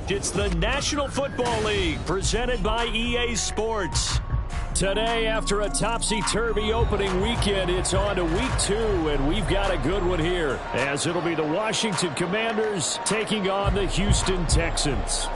It's the National Football League presented by EA Sports. Today, after a topsy-turvy opening weekend, it's on to week 2, and we've got a good one here, as it'll be the Washington Commanders taking on the Houston Texans.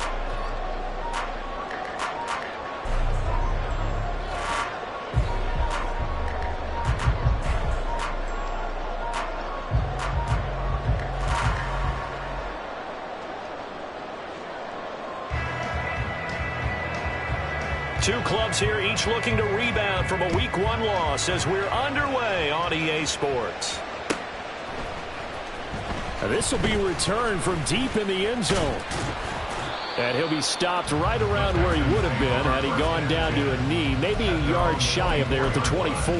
Two clubs here, each looking to rebound from a Week 1 loss as we're underway on EA Sports. This will be returned from deep in the end zone. And he'll be stopped right around where he would have been had he gone down to a knee, maybe a yard shy of there at the 24.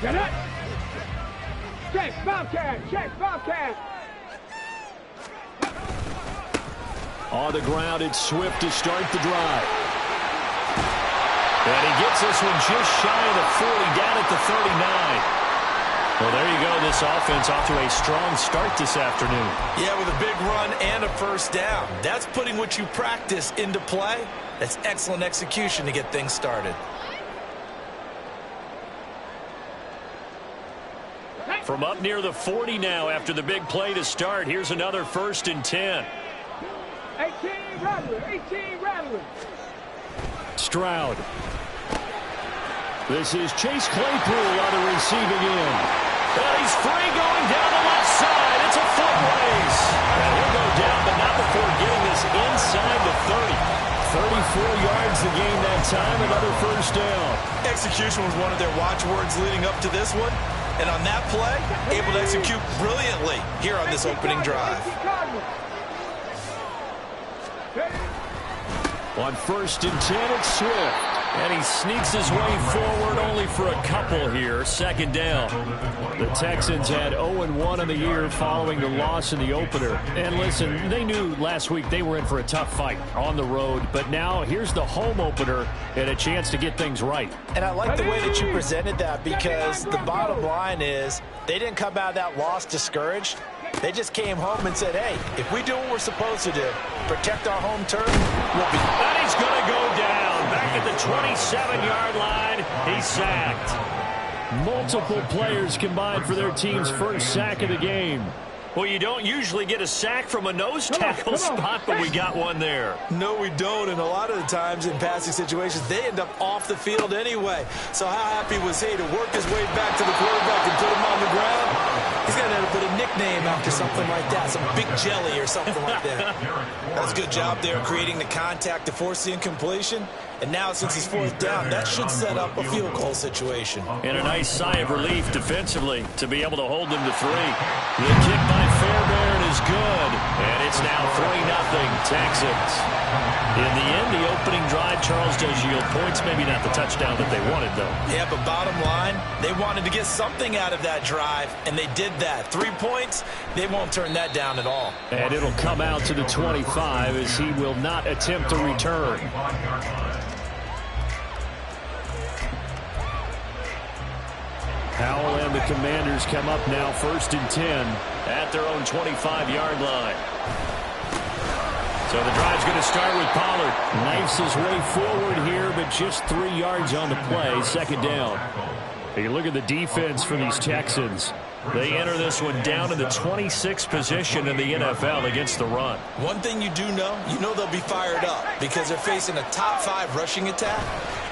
Get it! Check, Bobcat! Check, Bobcat! On the ground, it's Swift to start the drive. And he gets this one just shy of the 40, down at the 39. Well, there you go. This offense off to a strong start this afternoon. Yeah, with a big run and a first down. That's putting what you practice into play. That's excellent execution to get things started. From up near the 40 now after the big play to start. Here's another 1st and 10. 18 Rattler, 18 Rattler. Stroud. This is Chase Claypool on the receiving end. And he's free going down the left side. It's a foot race. And he'll go down, but not before getting this inside the 30. 34 yards the game that time, another first down. Execution was one of their watchwords leading up to this one. And on that play, able to execute brilliantly here on this opening drive. On 1st and 10, it's Swift. And he sneaks his way forward only for a couple here. 2nd down. The Texans had 0-1 in the year following the loss in the opener. And listen, they knew last week they were in for a tough fight on the road. But now here's the home opener and a chance to get things right. And I like the way that you presented that, because the bottom line is they didn't come out of that loss discouraged. They just came home and said, hey, if we do what we're supposed to do, protect our home turf, we'll be... And he's going to go down. Back at the 27-yard line, he's sacked. Multiple players combined for their team's first sack of the game. Well, you don't usually get a sack from a nose tackle spot, but we got one there. No, we don't, and a lot of the times in passing situations, they end up off the field anyway. So how happy was he to work his way back to the quarterback and put him on the ground? He's going to have to put a nickname after something like that, some Big Jelly or something like that. That's a good job there creating the contact to force the incompletion. And now, since he's 4th down, that should set up a field goal situation. And a nice sigh of relief defensively to be able to hold them to 3. The kick by Fairbairn is good. And it's now 3-0 Texans. In the end, the opening drive, Charles, does yield points. Maybe not the touchdown that they wanted, though. Yeah, but bottom line, they wanted to get something out of that drive, and they did that. 3 points, they won't turn that down at all. And it'll come out to the 25 as he will not attempt to return. Powell and the Commanders come up now 1st and 10 at their own 25-yard line. So the drive's going to start with Pollard. Knifes his way forward here, but just 3 yards on the play. 2nd down. You look at the defense for these Texans. They enter this one down in the 26th position in the NFL against the run. One thing you do know, they'll be fired up because they're facing a top 5 rushing attack.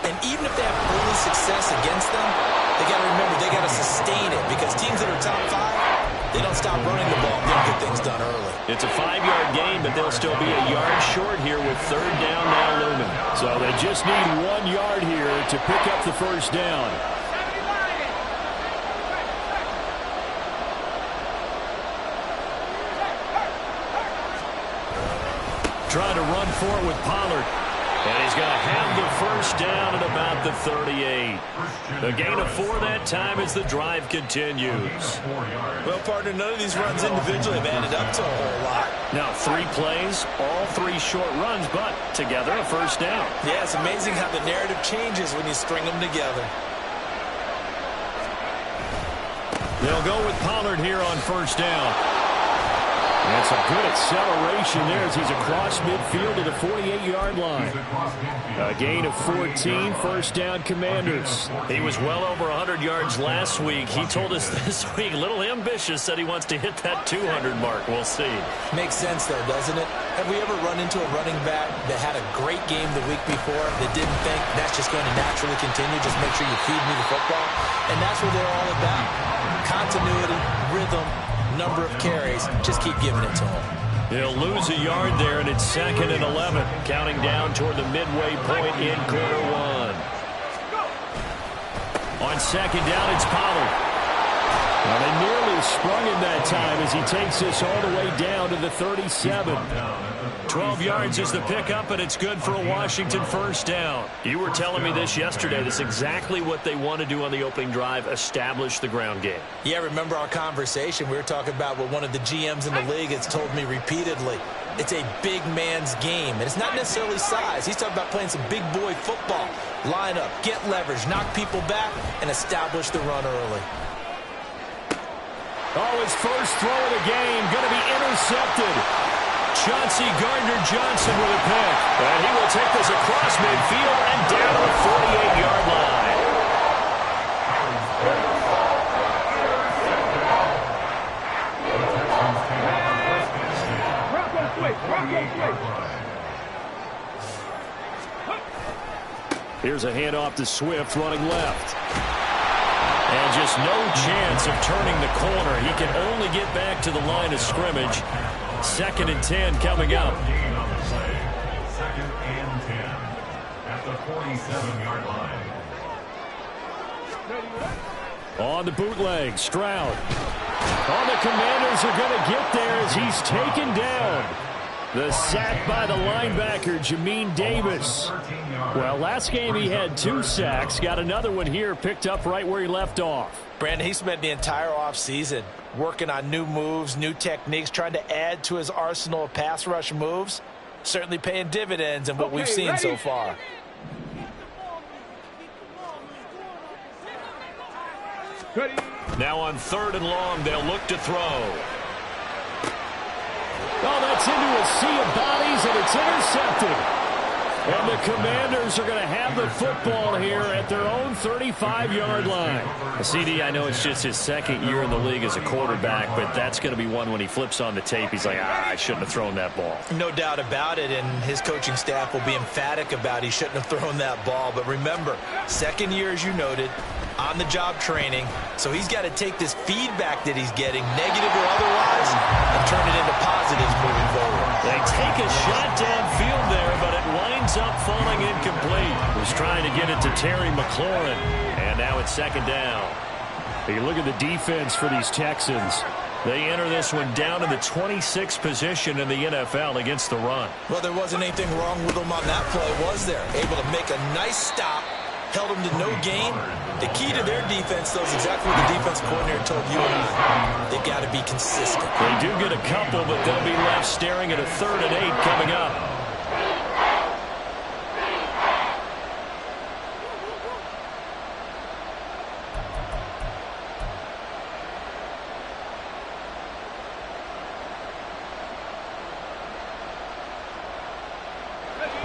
And even if they have early success against them, they got to remember they got to sustain it, because teams that are top 5, they don't stop running the ball. They'll get things done early. It's a 5-yard gain, but they'll still be a yard short here with 3rd down now looming. So they just need 1 yard here to pick up the 1st down. Trying to run for it with Pollard. And he's going to have the 1st down at about the 38. A gain of 4 that time as the drive continues. Well, partner, none of these runs individually have added up to a whole lot. Now 3 plays, all 3 short runs, but together a 1st down. Yeah, it's amazing how the narrative changes when you string them together. They'll go with Pollard here on first down. That's a good acceleration there as he's across midfield to the 48-yard line. A gain of 14, first down Commanders. He was well over 100 yards last week. He told us this week, a little ambitious, said he wants to hit that 200 mark. We'll see. Makes sense, though, doesn't it? Have we ever run into a running back that had a great game the week before that didn't think that's just going to naturally continue? Just make sure you feed me the football. And that's what they're all about. Continuity, rhythm, number of carries. Just keep giving it to him. He'll lose a yard there, and it's 2nd and 11. Counting down toward the midway point in quarter one. On 2nd down, it's Pollard. Well, they nearly sprung him that time as he takes this all the way down to the 37. 12 yards is the pickup, and it's good for a Washington first down. You were telling me this yesterday. This is exactly what they want to do on the opening drive, establish the ground game. Yeah, remember our conversation? We were talking about what one of the GMs in the league has told me repeatedly. It's a big man's game, and it's not necessarily size. He's talking about playing some big boy football. Line up, get leverage, knock people back, and establish the run early. Oh, his first throw of the game going to be intercepted. Chauncey Gardner-Johnson with a pick. And he will take this across midfield and down to the 48-yard line. Here's a handoff to Swift running left. And just no chance of turning the corner. He can only get back to the line of scrimmage. 2nd and 10 coming up. 2nd and 10 at the 47-yard line. On the bootleg, Stroud. Oh, the Commanders are going to get there as he's taken down. The sack by the linebacker, Jamin Davis. Well, last game he had 2 sacks. Got another one here, picked up right where he left off. Brandon, he spent the entire offseason working on new moves, new techniques, trying to add to his arsenal of pass rush moves. Certainly paying dividends in what we've seen so far. Now on 3rd and long, they'll look to throw. Oh, that's into a sea of bodies, and it's intercepted. And the Commanders are going to have the football here at their own 35-yard line. CD, I know it's just his 2nd year in the league as a quarterback, but that's going to be one when he flips on the tape. He's like, I shouldn't have thrown that ball. No doubt about it, and his coaching staff will be emphatic about he shouldn't have thrown that ball. But remember, 2nd year, as you noted, on-the-job training. So he's got to take this feedback that he's getting, negative or otherwise, and turn it into positives moving forward. They take a shot downfield there, but it winds up falling incomplete. Was trying to get it to Terry McLaurin, and now it's 2nd down. You look at the defense for these Texans. They enter this one down in the 26th position in the NFL against the run. Well, there wasn't anything wrong with them on that play, was there? Able to make a nice stop, held them to no gain. The key to their defense, though, is exactly what the defense coordinator told you and I. They've got to be consistent. They do get a couple, but they'll be left staring at a 3rd and 8 coming up.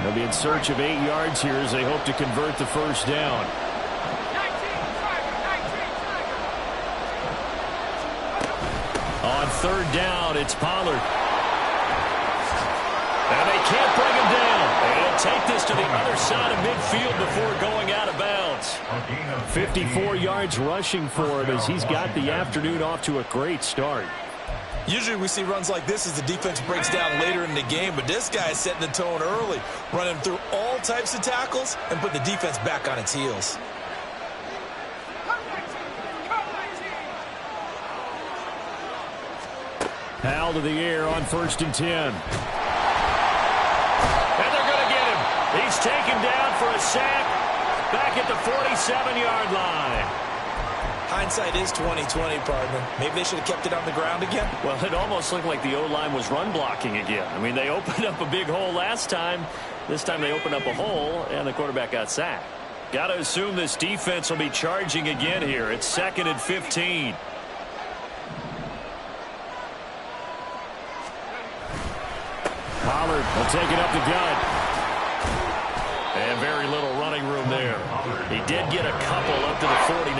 They'll be in search of 8 yards here as they hope to convert the first down. On 3rd down, it's Pollard. And they can't bring him down. And take this to the other side of midfield before going out of bounds. 54 yards rushing for him as he's got the afternoon off to a great start. Usually we see runs like this as the defense breaks down later in the game, but this guy is setting the tone early, running through all types of tackles and put the defense back on its heels. Powell to the air on 1st and 10. And they're going to get him. He's taken down for a sack back at the 47-yard line. Hindsight is 20/20, partner. Maybe they should have kept it on the ground again. Well, it almost looked like the O-line was run blocking again. I mean, they opened up a big hole last time. This time they opened up a hole, and the quarterback got sacked. Got to assume this defense will be charging again here. It's 2nd and 15. Pollard will take it up the gut. And very little running room there. He did get a couple up to the 49.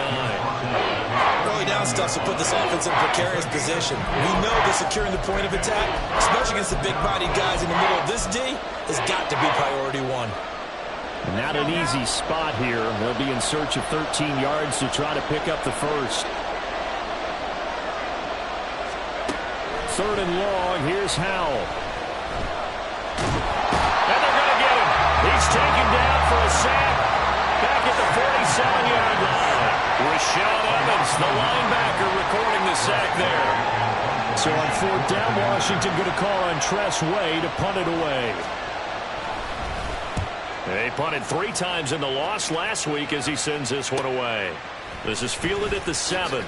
Early down stuff will put this offense in a precarious position. We know that securing the point of attack, especially against the big-bodied guys in the middle of this D, has got to be priority one. Not an easy spot here. They'll be in search of 13 yards to try to pick up the first. Third and long. Here's Howell. And they're going to get him. He's taken down for a sack. Back at the 47-yard line. Rashaan Evans, the linebacker, recording the sack there. So on fourth down, Washington going to call on Tress Way to punt it away. They punted 3 times in the loss last week as he sends this one away. This is fielded at the 7.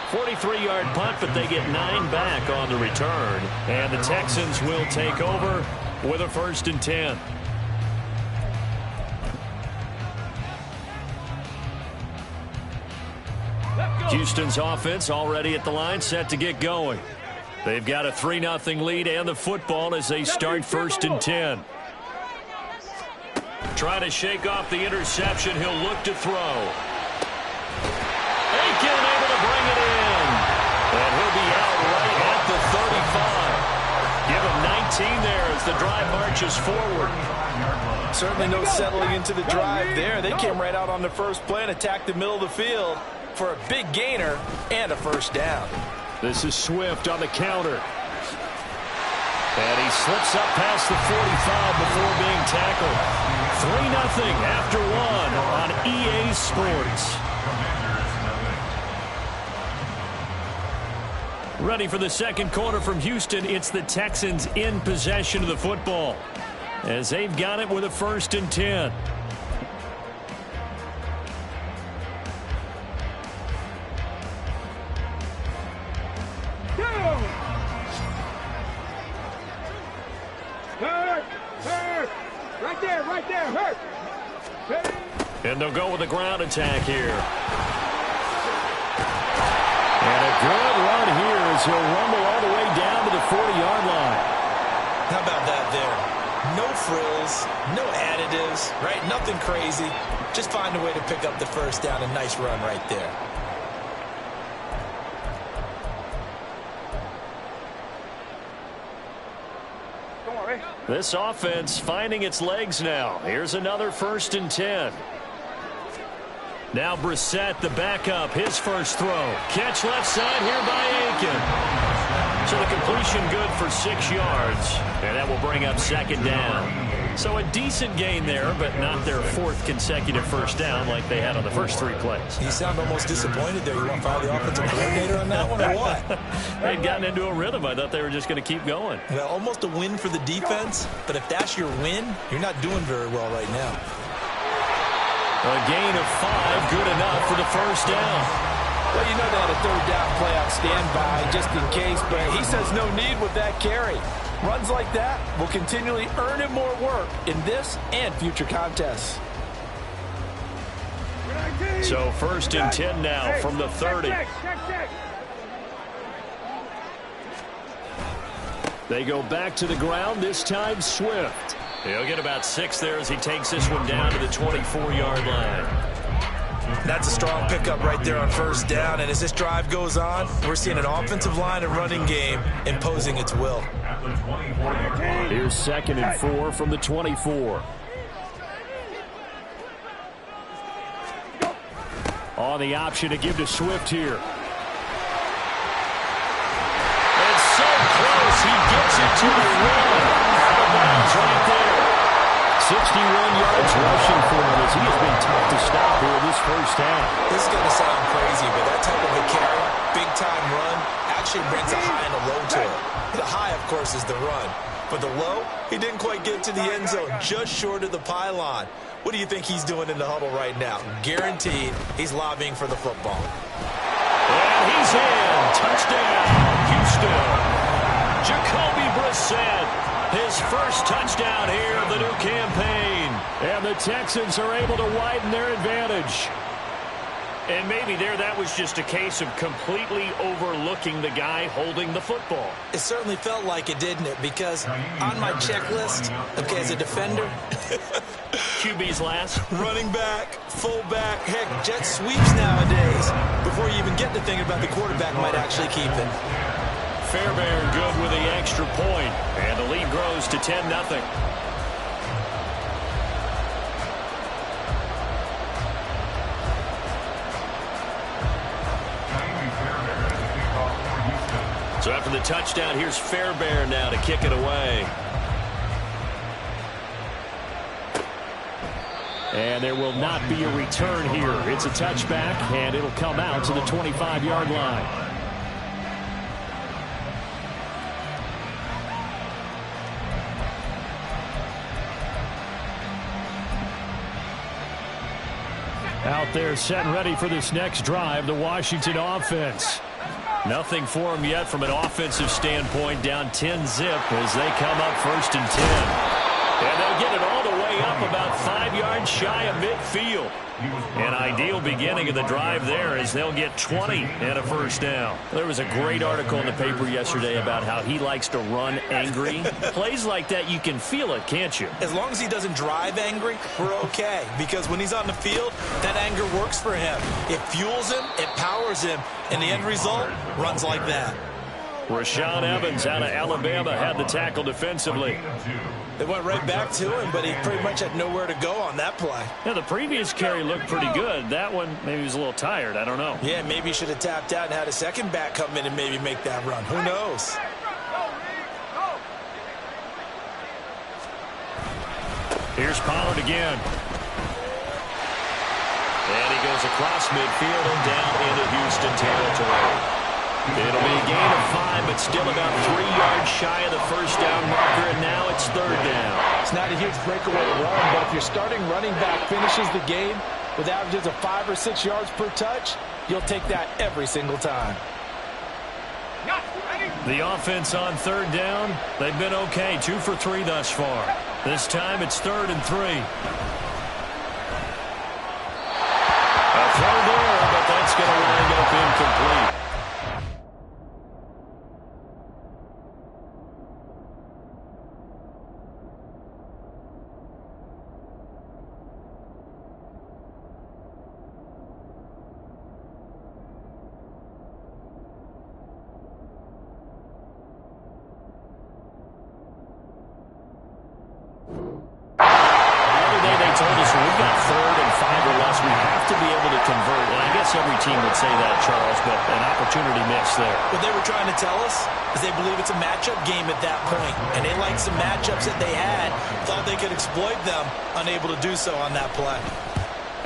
43-yard punt, but they get 9 back on the return. And the Texans will take over with a 1st and 10. Houston's offense already at the line, set to get going. They've got a 3-0 lead and the football as they start 1st and 10. Trying to shake off the interception. He'll look to throw. Aiken able to bring it in. And he'll be out right at the 35. Give him 19 there as the drive marches forward. Certainly no settling into the drive there. They came right out on the first play and attacked the middle of the field for a big gainer and a 1st down. This is Swift on the counter. And he slips up past the 45 before being tackled. 3-0 after 1 on EA Sports. Ready for the second quarter from Houston. It's the Texans in possession of the football as they've got it with a 1st and 10. Right there, hurt. And they'll go with a ground attack here. And a good run here as he'll rumble all the way down to the 40-yard line. How about that there? No frills, no additives, right? Nothing crazy. Just find a way to pick up the 1st down. A nice run right there. This offense finding its legs now. Here's another 1st and 10. Now Brissett, the backup, his first throw. Catch left side here by Aiken. So the completion good for 6 yards. And that will bring up 2nd down. So a decent gain there, but not their 4th consecutive 1st down like they had on the first 3 plays. You sound almost disappointed there. You want to fire the offensive coordinator on that one or what? They'd gotten into a rhythm. I thought they were just going to keep going. Well, almost a win for the defense, but if that's your win, you're not doing very well right now. A gain of 5, good enough for the 1st down. Well, you know they had a 3rd down play on standby just in case, but he says no need with that carry. Runs like that will continually earn him more work in this and future contests. So 1st and 10 now from the 30. They go back to the ground, this time Swift. He'll get about 6 there as he takes this one down to the 24-yard line. That's a strong pickup right there on 1st down, and as this drive goes on, we're seeing an offensive line and running game imposing its will. Here's 2nd and 4 from the 24. On the option to give to Swift here. And so close, he gets it to the run. Out of bounds right there. 61 yards rushing for him as he has been tough to stop here this 1st half. This is going to sound crazy, but that type of a carry, big-time run, actually brings a high and a low to it. The high, of course, is the run. But the low, he didn't quite get to the end zone, just short of the pylon. What do you think he's doing in the huddle right now? Guaranteed he's lobbying for the football. And he's in. Touchdown, Houston. Jacoby Brissett. His first touchdown here of the new campaign. And the Texans are able to widen their advantage. And maybe that was just a case of completely overlooking the guy holding the football. It certainly felt like it, didn't it? Because on my checklist, okay, as a defender, QB's last. running back, fullback, heck, jet sweeps nowadays. Before you even get to thinking about the quarterback might actually keep it. Fairbairn good with the extra point, and the lead grows to 10-0. So after the touchdown, here's Fairbairn now to kick it away. And there will not be a return here. It's a touchback, and it'll come out to the 25-yard line. Out there set and ready for this next drive, the Washington offense. Nothing for them yet from an offensive standpoint, down 10-zip as they come up 1st and 10. And they'll get it all the way up about 5 yards shy of midfield. An ideal beginning of the drive there as they'll get 20 and a first down. There was a great article in the paper yesterday about how he likes to run angry. Plays like that, you can feel it, can't you? As long as he doesn't drive angry, we're okay. Because when he's on the field, that anger works for him. It fuels him, it powers him, and the end result runs like that. Rashaan Evans out of Alabama had the tackle defensively. They went right back to him, but he pretty much had nowhere to go on that play. Yeah, the previous carry looked pretty good. That one, maybe he was a little tired. I don't know. Yeah, maybe he should have tapped out and had a second back come in and maybe make that run. Who knows? Here's Pollard again. And he goes across midfield and down into Houston territory. It'll be a gain of 5, but still about 3 yards shy of the first down marker, and now it's 3rd down. It's not a huge breakaway run, but if your starting running back finishes the game with averages of 5 or 6 yards per touch, you'll take that every single time. The offense on 3rd down, they've been okay, 2 for 3 thus far. This time it's 3rd and 3. A throw there, but that's going to wind up incomplete. Every team would say that, Charles, but an opportunity missed there. What they were trying to tell us is they believe it's a matchup game at that point, and they liked some matchups that they had, thought they could exploit them, unable to do so on that play.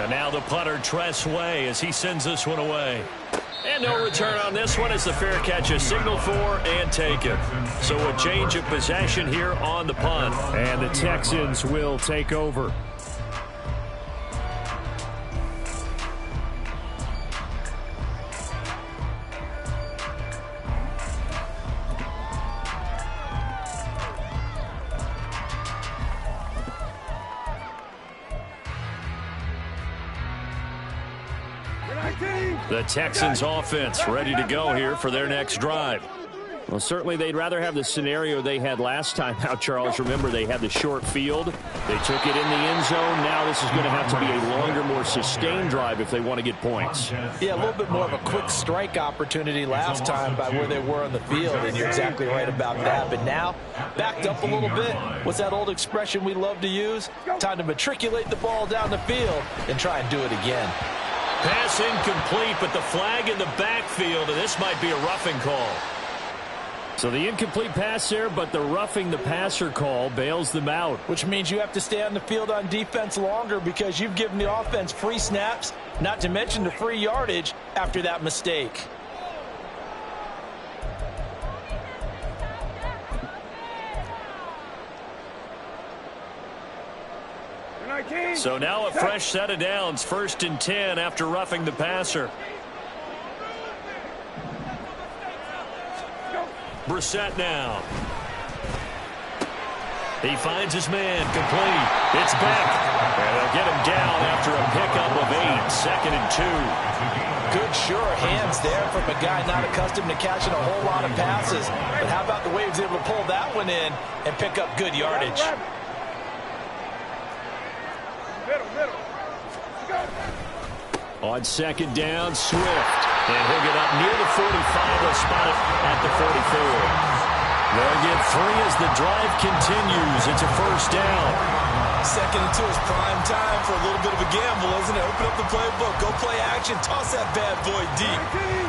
And now the punter, Tress Way, as he sends this one away. And no return on this one as the fair catch is signaled for and taken. So a change of possession here on the punt. And the Texans will take over. The Texans offense ready to go here for their next drive. Well, certainly they'd rather have the scenario they had last time out, Charles. Remember, they had the short field. They took it in the end zone. Now this is going to have to be a longer, more sustained drive if they want to get points. Yeah, a little bit more of a quick strike opportunity last time by where they were on the field, and you're exactly right about that. But now, backed up a little bit. What's that old expression we love to use? Time to matriculate the ball down the field and try and do it again. Pass incomplete, but the flag in the backfield, and this might be a roughing call. So the incomplete pass there, but the roughing the passer call bails them out. Which means you have to stay on the field on defense longer because you've given the offense free snaps, not to mention the free yardage after that mistake. So now a fresh set of downs, 1st and 10 after roughing the passer. Brissett now. He finds his man, complete. It's Beck. And they'll get him down after a pickup of 8, 2nd and 2. Good, sure hands there from a guy not accustomed to catching a whole lot of passes. But how about the way he was able to pull that one in and pick up good yardage? Middle. Go. On 2nd down, Swift. And he'll get up near the 45. They'll spot it at the 44. They'll get 3 as the drive continues. It's a 1st down. 2nd and 2 is prime time for a little bit of a gamble, isn't it? Open up the playbook, go play action, toss that bad boy deep.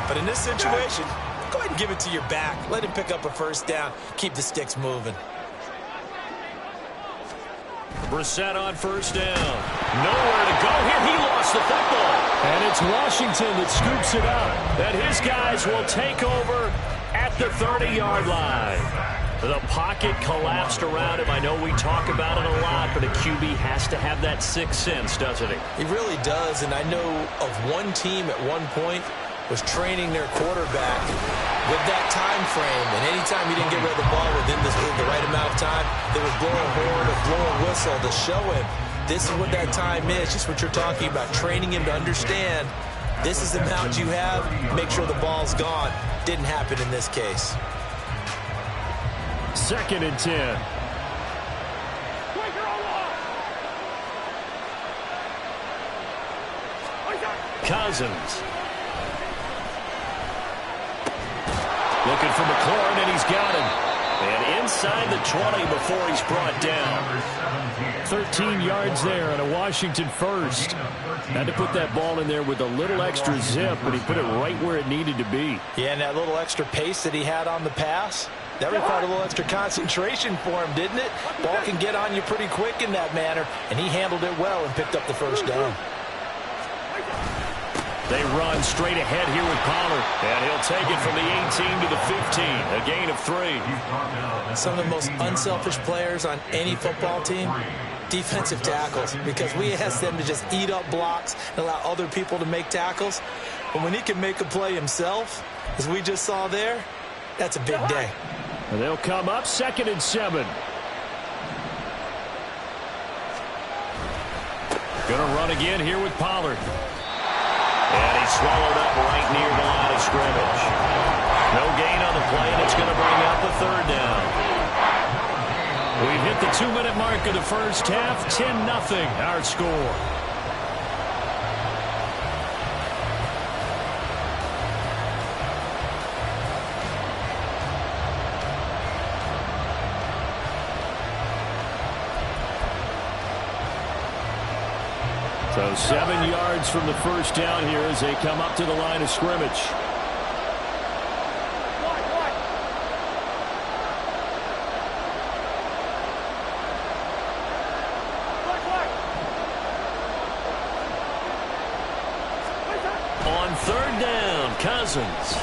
But in this situation, go ahead and give it to your back. Let him pick up a 1st down. Keep the sticks moving. Brissett on 1st down. Nowhere to go here. He lost the football. And it's Washington that scoops it up. And his guys will take over at the 30-yard line. The pocket collapsed around him. I know we talk about it a lot, but a QB has to have that 6th sense, doesn't he? He really does, and I know of one team at one point was training their quarterback with that time frame, and anytime he didn't get rid of the ball within the right amount of time, they would blow a horn or blow a whistle to show him this is what that time is, just what you're talking about, training him to understand this is the amount you have, make sure the ball's gone. Didn't happen in this case. 2nd and 10. Cousins. Looking for McLaurin, and he's got him. And inside the 20 before he's brought down. 13 yards there on a Washington 1st. Had to put that ball in there with a little extra zip, but he put it right where it needed to be. Yeah, and that little extra pace that he had on the pass, that required a little extra concentration for him, didn't it? Ball can get on you pretty quick in that manner, and he handled it well and picked up the 1st down. They run straight ahead here with Pollard, and he'll take it from the 18 to the 15, a gain of 3. Some of the most unselfish players on any football team, defensive tackles, because we ask them to just eat up blocks and allow other people to make tackles. But when he can make a play himself, as we just saw there, that's a big day. And they'll come up 2nd and 7. Gonna run again here with Pollard. And he's swallowed up right near the line of scrimmage. No gain on the play, and it's going to bring up a 3rd down. We've hit the 2-minute mark of the 1st half. 10-0 our score. So 7 yards from the 1st down here as they come up to the line of scrimmage. On 3rd down, Cousins.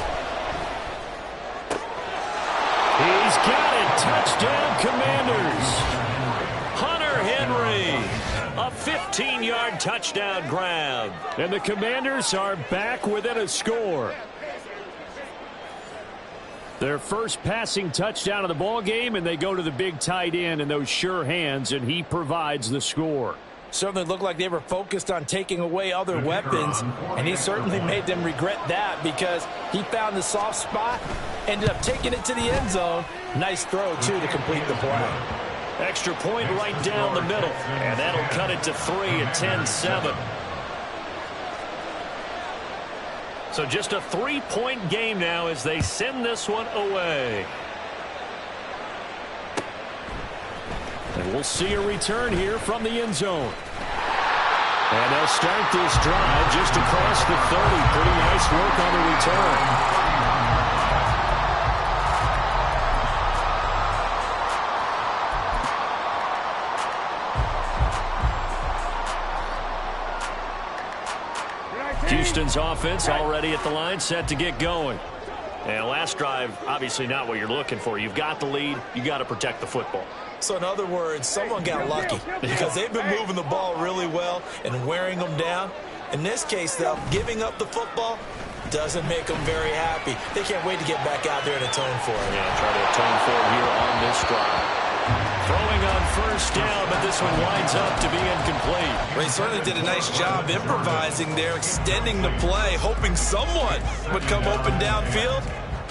He's got it. Touchdown, Commanders. Hunter Henry. A 15-yard touchdown grab. And the Commanders are back within a score. Their first passing touchdown of the ball game, and they go to the big tight end and those sure hands, and he provides the score. Certainly looked like they were focused on taking away other weapons, and he certainly made them regret that because he found the soft spot, ended up taking it to the end zone. Nice throw, too, to complete the play. Extra point right down the middle, and that'll cut it to 3 at 10-7. So just a 3-point game now as they send this one away. And we'll see a return here from the end zone. And they'll start this drive just across the 30. Pretty nice work on the return. Houston's offense already at the line, set to get going. And last drive, obviously not what you're looking for. You've got the lead. You got to protect the football. So in other words, someone got lucky because they've been moving the ball really well and wearing them down. In this case, though, giving up the football doesn't make them very happy. They can't wait to get back out there and atone for it. Yeah, try to atone for it here on this drive. Throwing on first down, but this one winds up to be incomplete. Well, he certainly did a nice job improvising there, extending the play, hoping someone would come open downfield,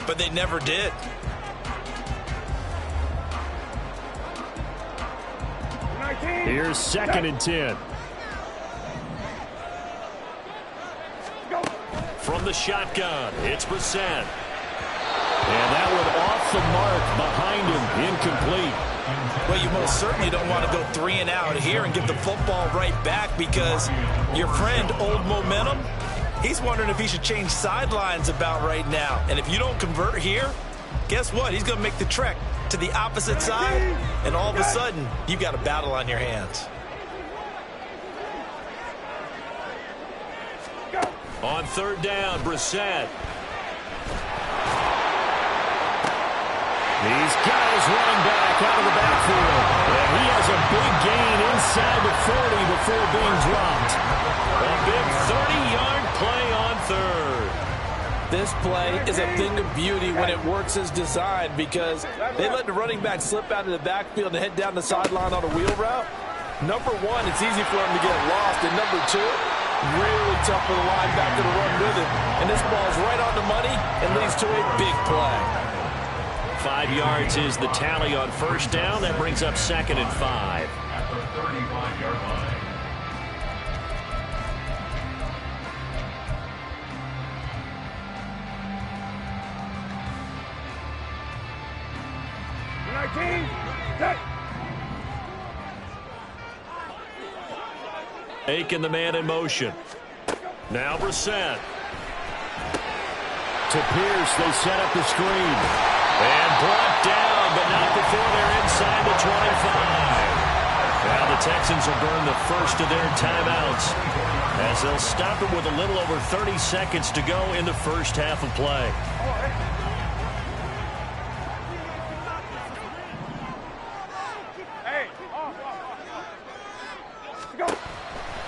but they never did. Here's 2nd and 10. From the shotgun, it's Brissett. And that one off the mark behind him, incomplete. Well, you most certainly don't want to go 3 and out here and give the football right back, because your friend, Old Momentum, he's wondering if he should change sidelines about right now. And if you don't convert here, guess what? He's going to make the trek to the opposite side, and all of a sudden, you've got a battle on your hands. On 3rd down, Brissett. He's got his running back out of the backfield. And he has a big gain inside the 40 before being dropped. A big 30-yard play on 3rd. This play is a thing of beauty when it works as designed, because they let the running back slip out of the backfield and head down the sideline on a wheel route. Number one, it's easy for him to get lost. And number two, really tough for the linebacker to run with it. And this ball's right on the money and leads to a big play. 5 yards is the tally on 1st down. That brings up 2nd and 5. At the 35-yard line. Aiken, the man in motion. Now Brissett. To Pierce, they set up the screen. And brought down, but not before they're inside the 25. Now the Texans will burn the first of their timeouts, as they'll stop it with a little over 30 seconds to go in the first half of play.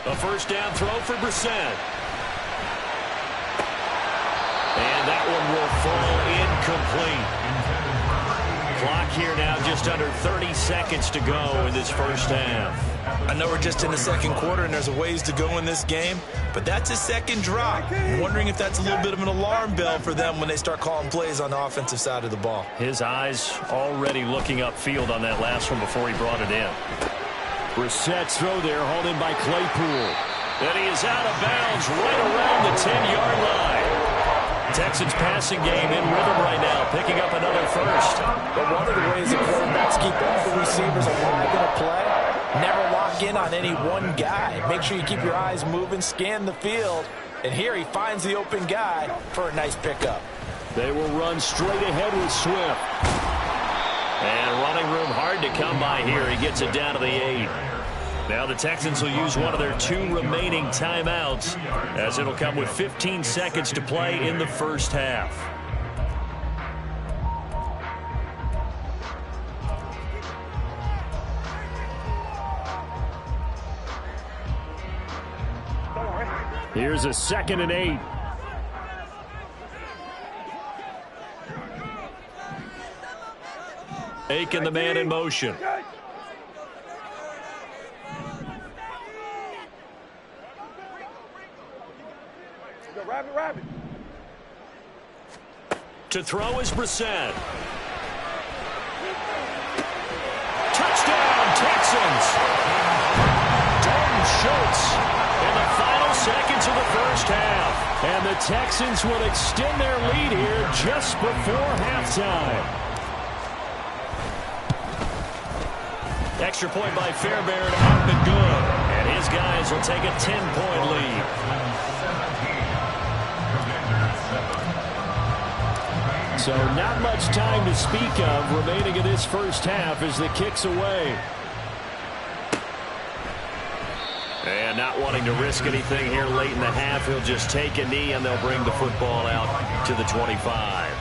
A first down throw for Brissett. And that one will fall incomplete. Clock here now just under 30 seconds to go in this first half. I know we're just in the 2nd quarter and there's a ways to go in this game, but that's a 2nd drop. I'm wondering if that's a little bit of an alarm bell for them when they start calling plays on the offensive side of the ball. His eyes already looking upfield on that last one before he brought it in. Brissett's throw there, hauled in by Claypool. And he is out of bounds right around the 10-yard line. Texans passing game in rhythm right now, picking up another first. But one of the ways the quarterbacks keep all the receivers alive in a play, never lock in on any one guy. Make sure you keep your eyes moving, scan the field. And here he finds the open guy for a nice pickup. They will run straight ahead with Swift. And running room hard to come by here. He gets it down to the 8. Now the Texans will use one of their 2 remaining timeouts, as it'll come with 15 seconds to play in the first half. Here's a 2nd and 8. Aiken, the man in motion. Rabbit. To throw is Brissett. Touchdown, Texans. Dalton Schultz in the final seconds of the first half. And the Texans will extend their lead here just before halftime. Extra point by Fairbairn, up and good. And his guys will take a 10-point lead. So not much time to speak of remaining in this first half as the kick's away. And not wanting to risk anything here late in the half, he'll just take a knee and they'll bring the football out to the 25.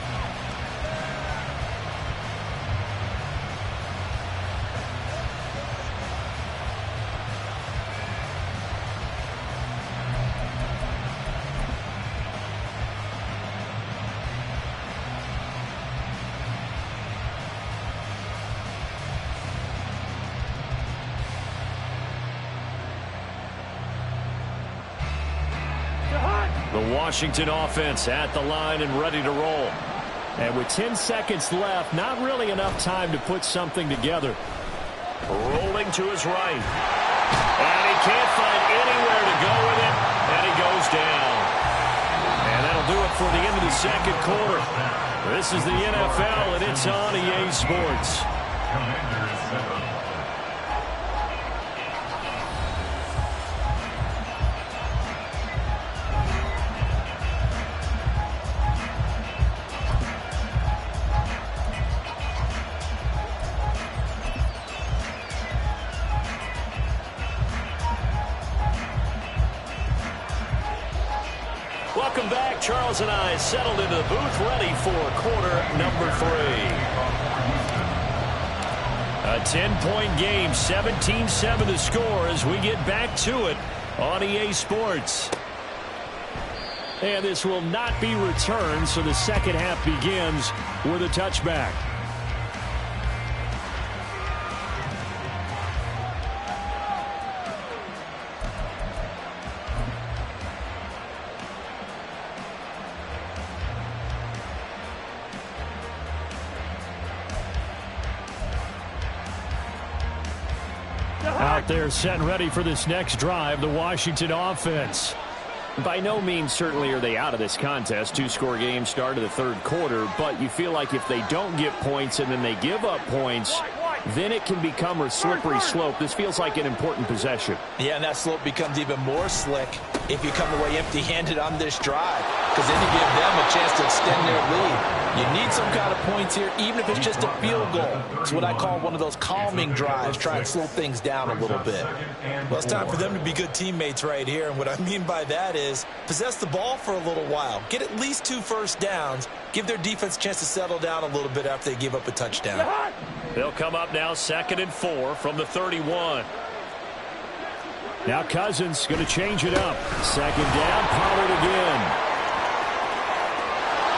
The Washington offense at the line and ready to roll. And with 10 seconds left, not really enough time to put something together. Rolling to his right. And he can't find anywhere to go with it. And he goes down. And that'll do it for the end of the second quarter. This is the NFL, and it's on EA Sports. Welcome back. Charles and I settled into the booth, ready for quarter number 3. A 10-point game, 17-7 to score as we get back to it on EA Sports. And this will not be returned, so the second half begins with a touchback. Out there set and ready for this next drive, the Washington offense. By no means certainly are they out of this contest. 2-score game start of the third quarter, but you feel like if they don't get points and then they give up points, then it can become a slippery slope. This feels like an important possession. Yeah, and that slope becomes even more slick if you come away empty-handed on this drive, because then you give them a chance to extend their lead. You need some kind of points here, even if it's just a field goal. It's what I call one of those calming drives, try and slow things down a little bit. Well, it's time for them to be good teammates right here, and what I mean by that is possess the ball for a little while, get at least 2 first downs, give their defense a chance to settle down a little bit after they give up a touchdown. They'll come up now 2nd and 4 from the 31. Now Cousins going to change it up. 2nd down, Pollard again.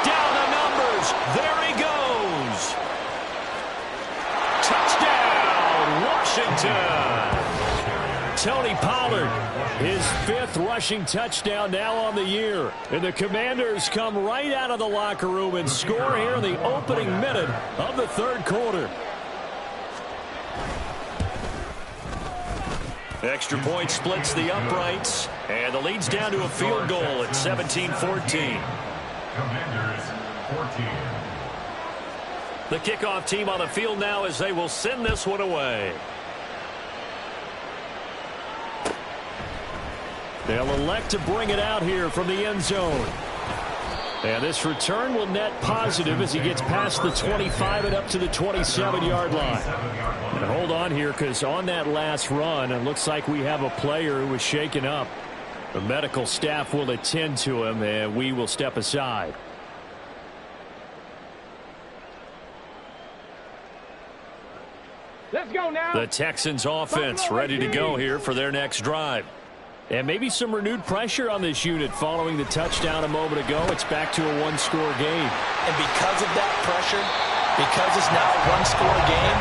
Down the numbers. There he goes. Touchdown, Washington. Tony Pollard, his 5th rushing touchdown now on the year. And the Commanders come right out of the locker room and score here in the opening minute of the third quarter. Extra point splits the uprights, and the lead's down to a field goal at 17-14. Commanders 14. The kickoff team on the field now as they will send this one away. They'll elect to bring it out here from the end zone. And this return will net positive as he gets past the 25 and up to the 27-yard line. And hold on here, because on that last run, it looks like we have a player who was shaken up. The medical staff will attend to him, and we will step aside. Let's go now. The Texans offense ready to go here for their next drive. And maybe some renewed pressure on this unit following the touchdown a moment ago. It's back to a 1-score game. And because of that pressure, because it's now a 1-score game,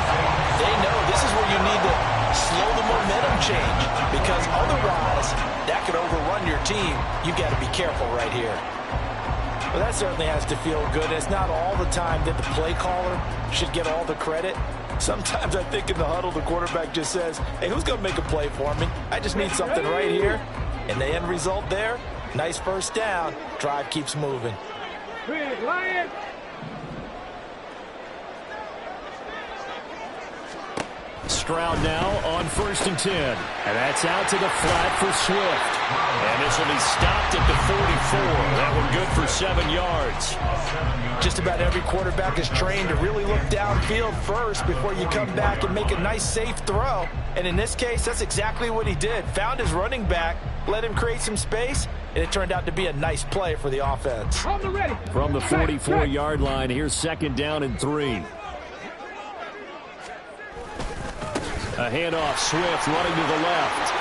they know this is where you need to slow the momentum change, because otherwise that could overrun your team. You've got to be careful right here. Well, that certainly has to feel good. It's not all the time that the play caller should get all the credit. Sometimes I think in the huddle, the quarterback just says, hey, who's going to make a play for me? I just need something right here. And the end result there, nice first down. Drive keeps moving. Big Lion. Stroud now on 1st and 10. And that's out to the flat for Swift. And this will be stopped at the 44. That one good for 7 yards. Just about every quarterback is trained to really look downfield first before you come back and make a nice, safe throw. And in this case, that's exactly what he did. Found his running back, let him create some space, and it turned out to be a nice play for the offense. From the 44-yard line, here's 2nd down and 3. A handoff, Swift running to the left.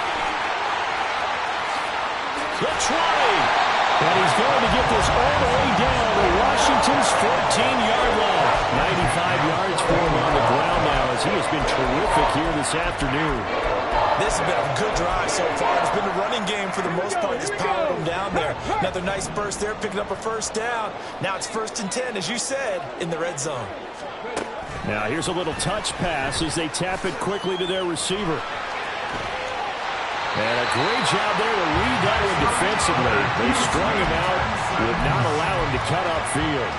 The 20. And he's going to get this all the way down to Washington's 14-yard line. 95 yards for him on the ground now, as he has been terrific here this afternoon. This has been a good drive so far. It's been a running game for the most part. Just powered them down there. Another nice burst there, picking up a first down. Now it's 1st and 10, as you said, in the red zone. Now here's a little touch pass as they tap it quickly to their receiver. And a great job there to read that one defensively. They strung him out, would not allow him to cut upfield.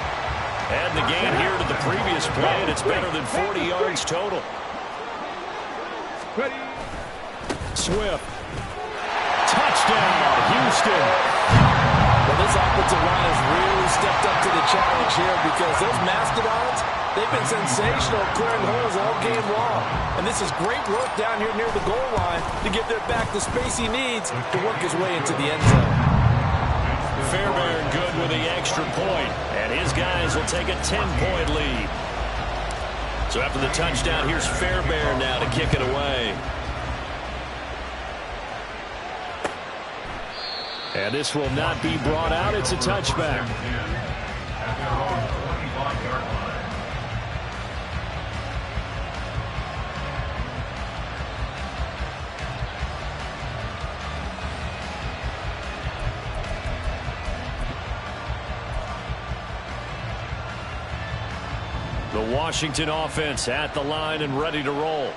And the gain here to the previous play, and it's better than 40 yards total. Swift. Touchdown, Houston. Well, this offensive line has really stepped up to the challenge here because those mastodons, they've been sensational clearing holes all game long. And this is great work down here near the goal line to give their back the space he needs to work his way into the end zone. Fairbairn good with the extra point, and his guys will take a 10-point lead. So after the touchdown, here's Fairbairn now to kick it away. And this will not be brought out. It's a touchback. The Washington offense at the line and ready to roll.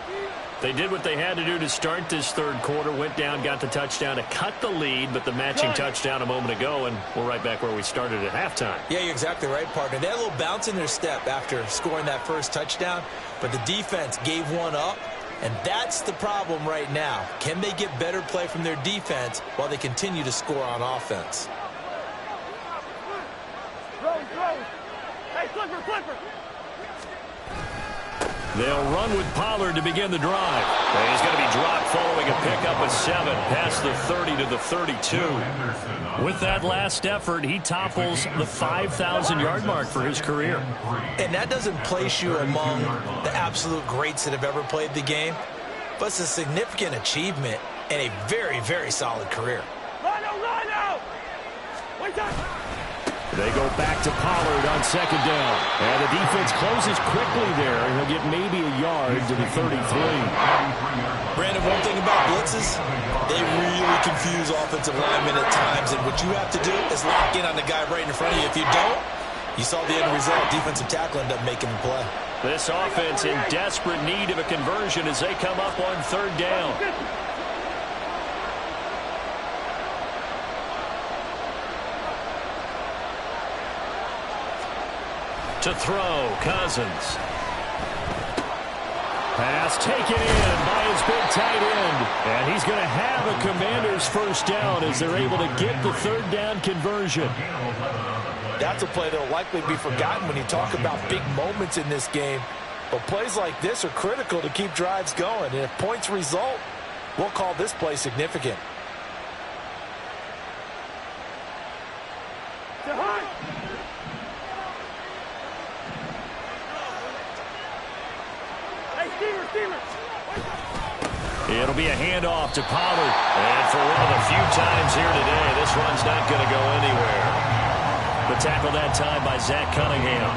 They did what they had to do to start this third quarter, went down, got the touchdown to cut the lead, but the matching touchdown a moment ago, and we're right back where we started at halftime. Yeah, you're exactly right, partner. They had a little bounce in their step after scoring that first touchdown, but the defense gave one up, and that's the problem right now. Can they get better play from their defense while they continue to score on offense? Hey, Flipper! They'll run with Pollard to begin the drive. And he's going to be dropped following a pickup of 7 past the 30 to the 32. With that last effort, he topples the 5,000-yard mark for his career. And that doesn't place you among the absolute greats that have ever played the game, but it's a significant achievement and a very, very solid career. Rhino! Wait up! They go back to Pollard on 2nd down. And the defense closes quickly there, and he'll get maybe a yard to the 33. Brandon, one thing about blitzes, they really confuse offensive linemen at times, and what you have to do is lock in on the guy right in front of you. If you don't, you saw the end result. Defensive tackle ended up making the play. This offense in desperate need of a conversion as they come up on 3rd down. To throw, Cousins. Pass taken in by his big tight end. And he's going to have a Commander's first down as they're able to get the 3rd down conversion. That's a play that will likely be forgotten when you talk about big moments in this game. But plays like this are critical to keep drives going. And if points result, we'll call this play significant. It'll be a handoff to Pollard. And for one of the few times here today, this run's not going to go anywhere. The tackle that time by Zach Cunningham.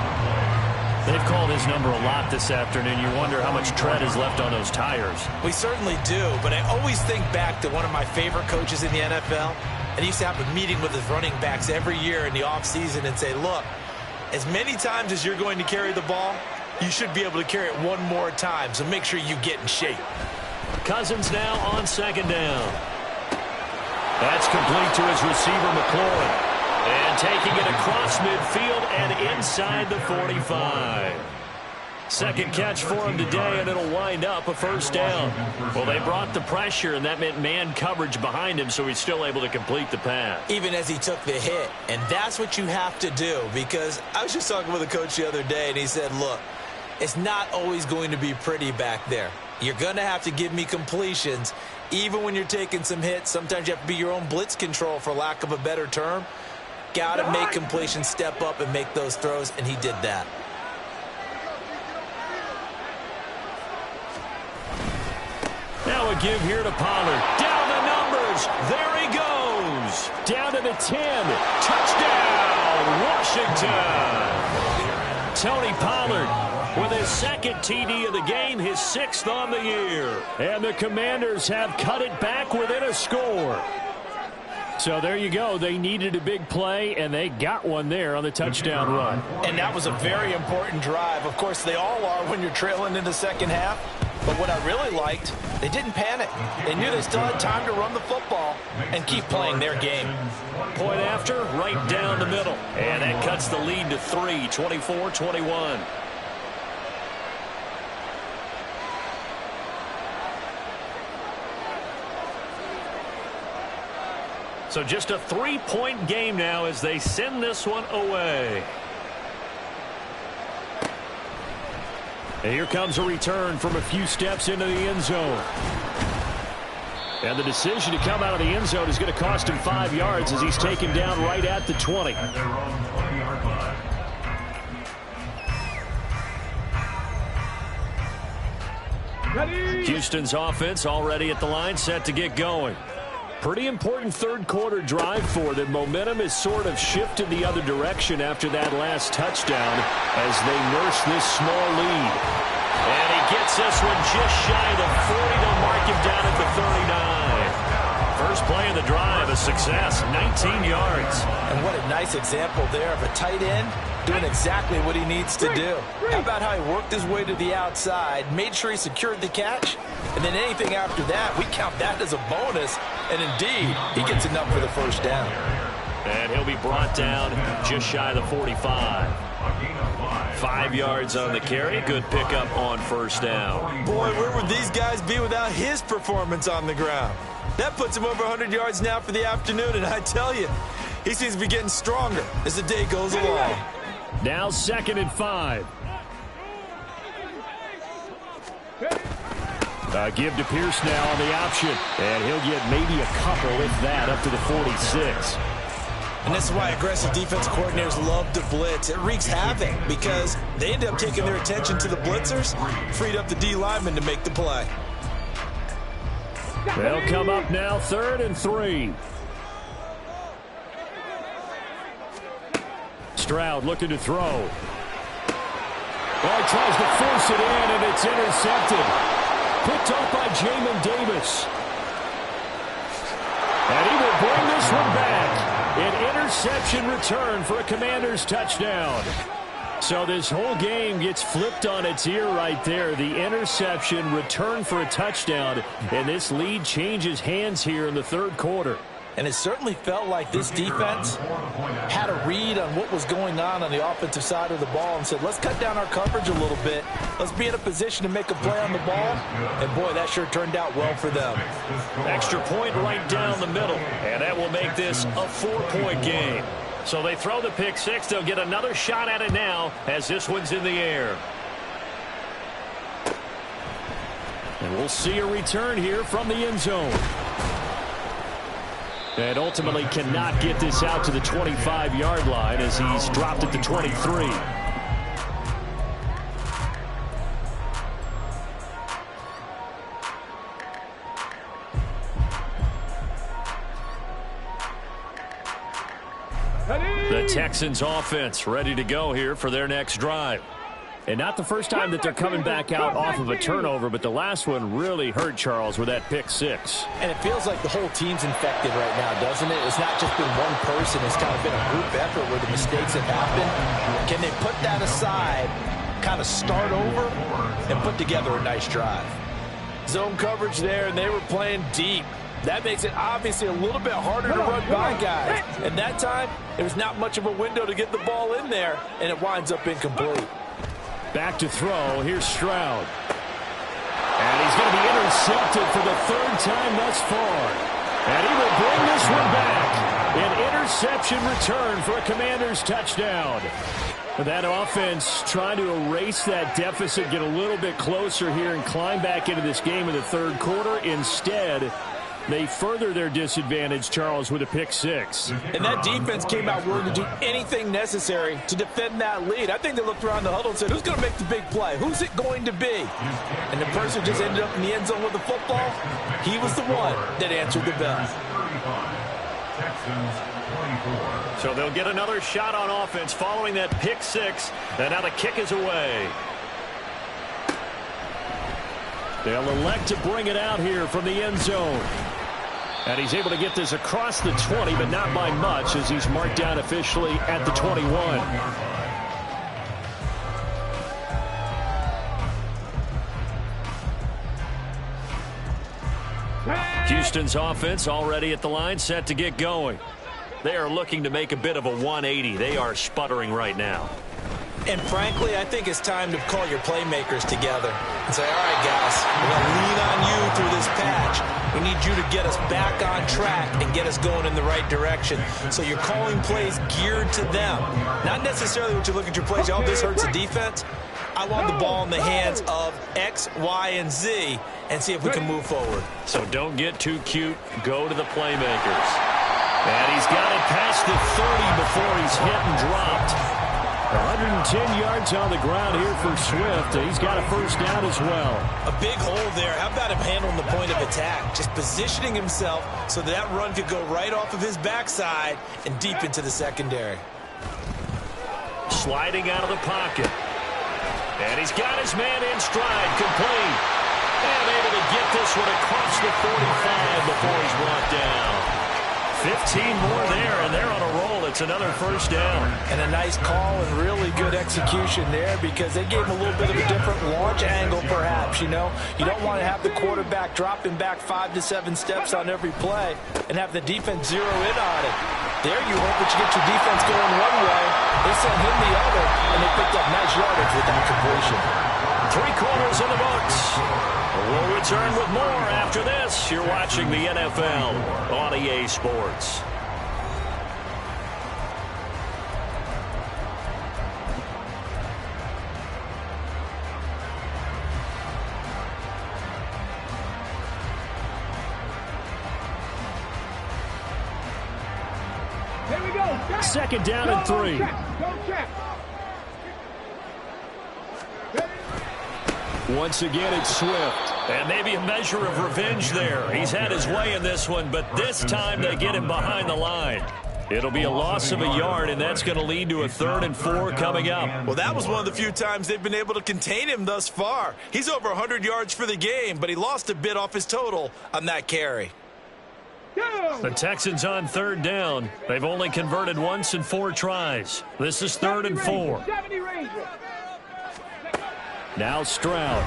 They've called his number a lot this afternoon. You wonder how much tread is left on those tires. We certainly do, but I always think back to one of my favorite coaches in the NFL. And he used to have a meeting with his running backs every year in the offseason and say, look, as many times as you're going to carry the ball, you should be able to carry it one more time, so make sure you get in shape. Cousins now on 2nd down. That's complete to his receiver, McLaurin. And taking it across midfield and inside the 45. Second catch for him today, and it'll wind up a 1st down. Well, they brought the pressure, and that meant man coverage behind him, so he's still able to complete the pass. Even as he took the hit. And that's what you have to do, because I was just talking with a coach the other day, and he said, look, it's not always going to be pretty back there. You're going to have to give me completions. Even when you're taking some hits, sometimes you have to be your own blitz control, for lack of a better term. Got to make completions, step up, and make those throws, and he did that. Now a give here to Pollard. Down the numbers. There he goes. Down to the 10. Touchdown, Washington. Tony Pollard with his second TD of the game, his 6th on the year. And the Commanders have cut it back within a score. So there you go. They needed a big play, and they got one there on the touchdown run. And that was a very important drive. Of course, they all are when you're trailing in the second half. But what I really liked, they didn't panic. They knew they still had time to run the football and keep playing their game. Point after, right down the middle. And that cuts the lead to 3, 24-21. So just a 3-point game now as they send this one away. And here comes a return from a few steps into the end zone. And the decision to come out of the end zone is going to cost him 5 yards as he's taken down right at the 20. At their own 20-yard line. Houston's offense already at the line, set to get going. Pretty important third quarter drive for them. Momentum has sort of shifted the other direction after that last touchdown as they nurse this small lead. And he gets this one just shy of the 40. They'll mark him down at the 39. First play of the drive, a success, 19 yards. And what a nice example there of a tight end doing exactly what he needs to do. How about how he worked his way to the outside, made sure he secured the catch, and then anything after that, we count that as a bonus. And indeed, he gets enough for the first down. And he'll be brought down just shy of the 45. 5 yards on the carry. Good pickup on first down. Boy, where would these guys be without his performance on the ground? That puts him over 100 yards now for the afternoon, and I tell you, he seems to be getting stronger as the day goes along. Now 2nd and 5. Give to Pierce now on the option. And he'll get maybe a couple, if that, up to the 46. And this is why aggressive defensive coordinators love to blitz. It wreaks havoc because they end up taking their attention to the blitzers, freed up the D lineman to make the play. They'll come up now 3rd and 3. Stroud looking to throw. Well, he tries to force it in, and it's intercepted. Picked off by Jamin Davis. And he will bring this one back. An interception return for a Commanders touchdown. So this whole game gets flipped on its ear right there. The interception, return for a touchdown, and this lead changes hands here in the third quarter. And it certainly felt like this defense had a read on what was going on the offensive side of the ball and said, let's cut down our coverage a little bit. Let's be in a position to make a play on the ball. And, boy, that sure turned out well for them. Extra point right down the middle, and that will make this a 4-point game. So they throw the pick six. They'll get another shot at it now as this one's in the air. And we'll see a return here from the end zone. And ultimately cannot get this out to the 25-yard line as he's dropped at the 23. The Texans offense ready to go here for their next drive. And not the first time that they're coming back out off of a turnover, but the last one really hurt Charles with that pick six. And it feels like the whole team's infected right now, doesn't it? It's not just been one person. It's kind of been a group effort where the mistakes have happened. Can they put that aside, kind of start over, and put together a nice drive? Zone coverage there, and they were playing deep. That makes it obviously a little bit harder to run by guys. And that time, there's not much of a window to get the ball in there, and it winds up incomplete. Back to throw. Here's Stroud. And he's going to be intercepted for the third time thus far. And he will bring this one back. An interception return for a Commanders touchdown. That offense trying to erase that deficit, get a little bit closer here and climb back into this game in the third quarter. Instead, they further their disadvantage, Charles, with a pick six. And that defense came out willing to do anything necessary to defend that lead. I think they looked around the huddle and said, who's going to make the big play? Who's it going to be? And the person just ended up in the end zone with the football. He was the one that answered the bell. So they'll get another shot on offense following that pick six. And now the kick is away. They'll elect to bring it out here from the end zone. And he's able to get this across the 20, but not by much as he's marked down officially at the 21. Houston's offense already at the line, set to get going. They are looking to make a bit of a 180. They are sputtering right now. And frankly, I think it's time to call your playmakers together and say, all right, guys, we're going to lean on you through this patch. We need you to get us back on track and get us going in the right direction. So you're calling plays geared to them. Not necessarily what you look at your plays, oh, this hurts the defense. I want the ball in the hands of X, Y, and Z and see if we can move forward. So don't get too cute. Go to the playmakers. And he's got it past the 30 before he's hit and dropped. 110 yards on the ground here for Swift. He's got a first down as well. A big hole there. How about him handling the point of attack? Just positioning himself so that run could go right off of his backside and deep into the secondary. Sliding out of the pocket. And he's got his man in stride, complete. And able to get this one across the 45 before he's brought down. 15 more there, and they're on a roll. It's another first down. And a nice call and really good execution there because they gave him a little bit of a different launch angle perhaps, you know. You don't want to have the quarterback dropping back 5 to 7 steps on every play and have the defense zero in on it. There you hope that you get your defense going one way. They sent him the other, and they picked up nice yardage with that completion. 3 quarters in the books. We'll return with more after this. You're watching the NFL on EA Sports. Here we go. Second down and 3. Go check. Once again, it's Swift. And maybe a measure of revenge there. He's had his way in this one, but this time they get him behind the line. It'll be a loss of a yard, and that's going to lead to a 3rd and 4 coming up. Well, that was one of the few times they've been able to contain him thus far. He's over 100 yards for the game, but he lost a bit off his total on that carry. The Texans on 3rd down. They've only converted once in 4 tries. This is 3rd and 4. Now Stroud.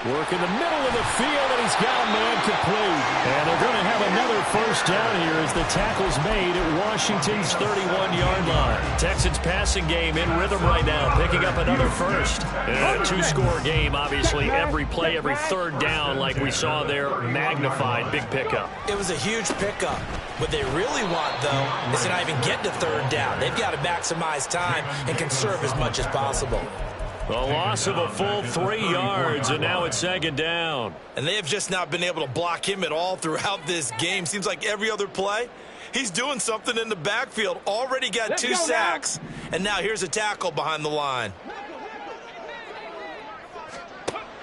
Work in the middle of the field, and he's got a man complete. And they're going to have another first down here as the tackle's made at Washington's 31-yard line. Texans passing game in rhythm right now, picking up another first. A 2-score game, obviously. Every play, every 3rd down, like we saw there, magnified. Big pickup. It was a huge pickup. What they really want, though, is to not even get to 3rd down. They've got to maximize time and conserve as much as possible. The loss of a full 3 yards, and now it's 2nd down. And they have just not been able to block him at all throughout this game. Seems like every other play, he's doing something in the backfield. Already got 2 sacks, and now here's a tackle behind the line.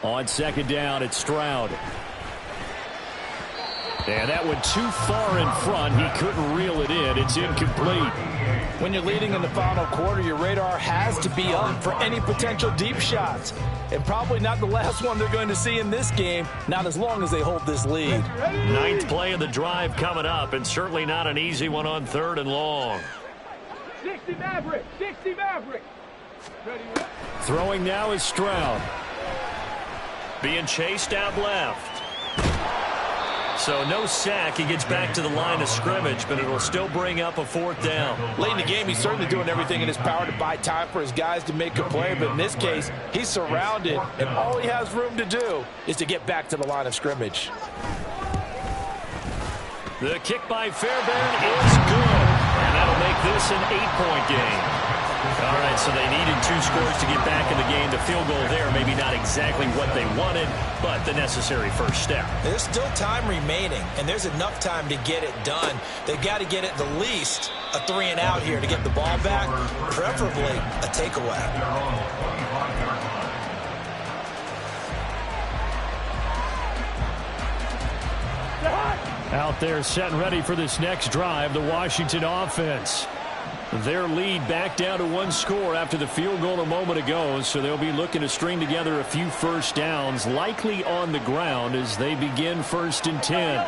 On 2nd down, it's Stroud. And that went too far in front. He couldn't reel it in. It's incomplete. When you're leading in the final quarter, your radar has to be up for any potential deep shots. And probably not the last one they're going to see in this game, not as long as they hold this lead. 9th play of the drive coming up, and certainly not an easy one on 3rd and long. 60 Maverick. 60 Maverick. Throwing now is Stroud. Being chased out left. So no sack. He gets back to the line of scrimmage, but it'll still bring up a 4th down. Late in the game, he's certainly doing everything in his power to buy time for his guys to make a play, but in this case, he's surrounded, and all he has room to do is to get back to the line of scrimmage. The kick by Fairbairn is good, and that'll make this an 8-point game. All right, so they needed 2 scores to get back in the game. The field goal there, maybe not exactly what they wanted, but the necessary first step. There's still time remaining, and there's enough time to get it done. They've got to get at the least a 3 and out here to get the ball back, preferably a takeaway. They're hot. Out there set and ready for this next drive, the Washington offense. Their lead back down to one score after the field goal a moment ago, so they'll be looking to string together a few first downs, likely on the ground as they begin 1st and 10.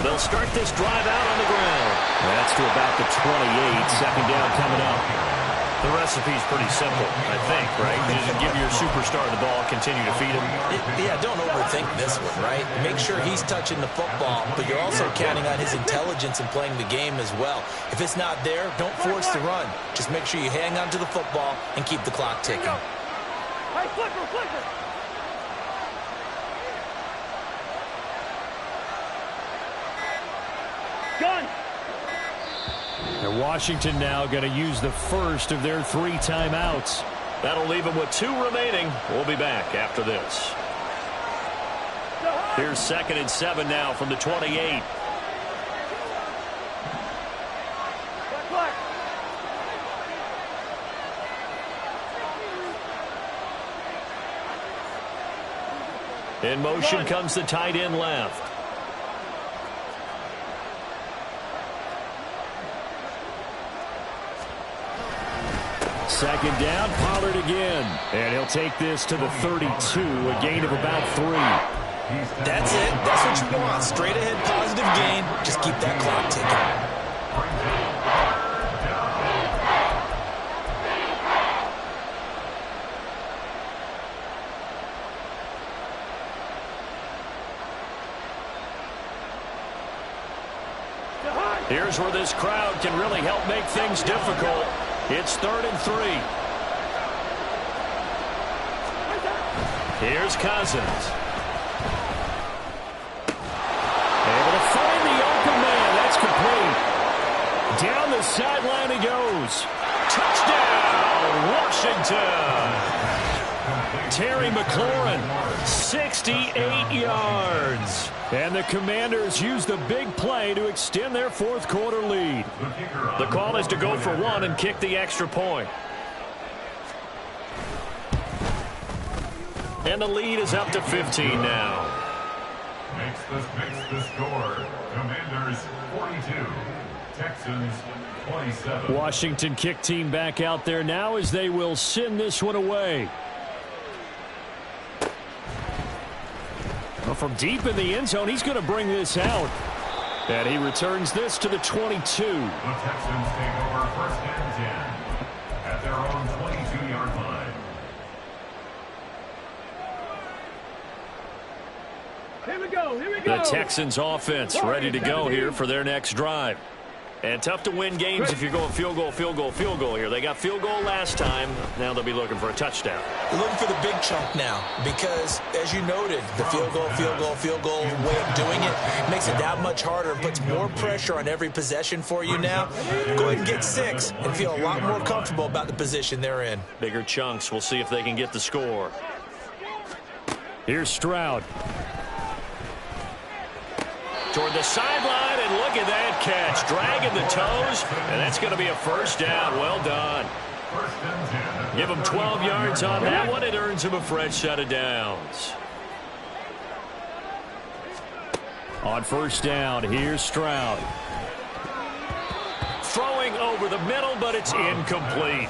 They'll start this drive out on the ground. That's to about the 28. 2nd down coming up. The recipe's pretty simple, I think, right? You just give your superstar the ball, continue to feed him. Yeah, don't overthink this one, right? Make sure he's touching the football, but you're also counting on his intelligence in playing the game as well. If it's not there, don't force the run. Just make sure you hang on to the football and keep the clock ticking. Hey, flicker! Gun! And Washington now going to use the first of their 3 timeouts. That'll leave them with 2 remaining. We'll be back after this. Here's 2nd and 7 now from the 28. In motion comes the tight end left. Second down, Pollard again. And he'll take this to the 32, a gain of about 3. That's it. That's what you want. Straight ahead positive gain. Just keep that clock ticking. Here's where this crowd can really help make things difficult. It's 3rd and 3. Here's Cousins. Able to find the open man. That's complete. Down the sideline he goes. Touchdown, Washington. Terry McLaurin, 68 yards. And the Commanders use the big play to extend their 4th quarter lead. The call is to go for 1 and kick the extra point. And the lead is up to 15 now. Makes the score. Commanders 42. Texans 27. Washington kick team back out there now as they will send this one away. Well, from deep in the end zone, he's going to bring this out. And he returns this to the 22. The Texans take over 1st and 10 at their own 22-yard line. Here we go. The Texans offense ready to go here for their next drive. And tough to win games if you're going field goal here. They got field goal last time. Now they'll be looking for a touchdown. They're looking for the big chunk now because, as you noted, the field goal way of doing it makes it that much harder and puts more pressure on every possession for you now. Go ahead and get 6 and feel a lot more comfortable about the position they're in. Bigger chunks. We'll see if they can get the score. Here's Stroud. Toward the sideline, and look at that catch. Dragging the toes, and that's going to be a 1st down. Well done. Give him 12 yards on that one. It earns him a fresh set of downs. On 1st down, here's Stroud. Throwing over the middle, but it's incomplete.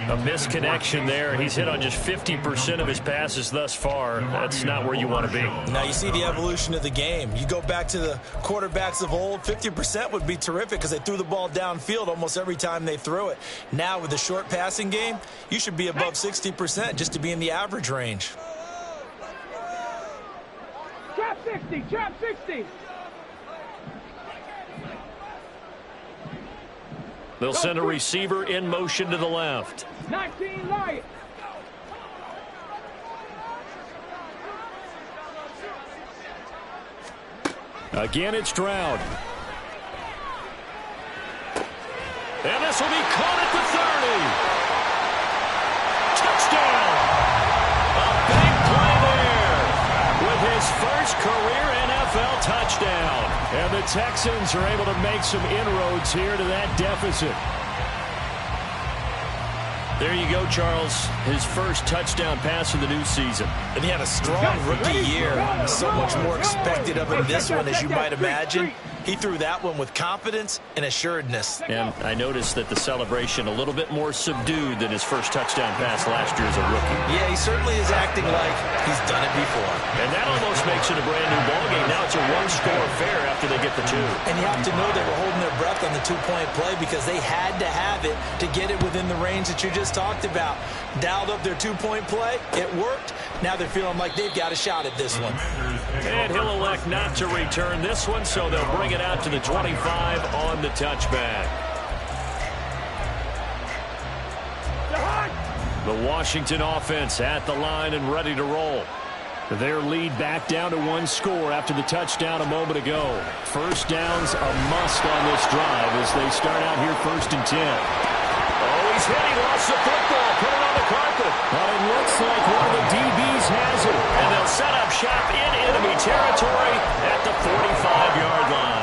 A misconnection there. He's hit on just 50% of his passes thus far. That's not where you want to be. Now you see the evolution of the game. You go back to the quarterbacks of old, 50% would be terrific because they threw the ball downfield almost every time they threw it. Now with the short passing game, you should be above 60% just to be in the average range. Trap 60. They'll send a receiver in motion to the left. 19 Lions. Again, it's Stroud. And this will be caught at the 30. Touchdown! A big play there with his first career NFL touchdown. And the Texans are able to make some inroads here to that deficit. There you go, Charles. His first touchdown pass of the new season. And he had a strong rookie year. So much more expected of him this one, as you might imagine. He threw that one with confidence and assuredness. And I noticed that the celebration a little bit more subdued than his first touchdown pass last year as a rookie. Yeah, he certainly is acting like he's done it before. And that almost makes it a brand new ballgame. Now it's a one-score affair after they get the two. And you have to know they were holding their breath on the two-point play because they had to have it to get it within the range that you just talked about. Dialed up their two-point play. It worked. Now they're feeling like they've got a shot at this one. And he'll elect not to return this one, so they'll bring it out to the 25 on the touchback. The Washington offense at the line and ready to roll. Their lead back down to one score after the touchdown a moment ago. First down's a must on this drive as they start out here 1st and 10. Oh, he's hit. He lost the football. Put it on the carpet. But it looks like one of the DBs has it. And they'll set up shop in enemy territory at the 45-yard line.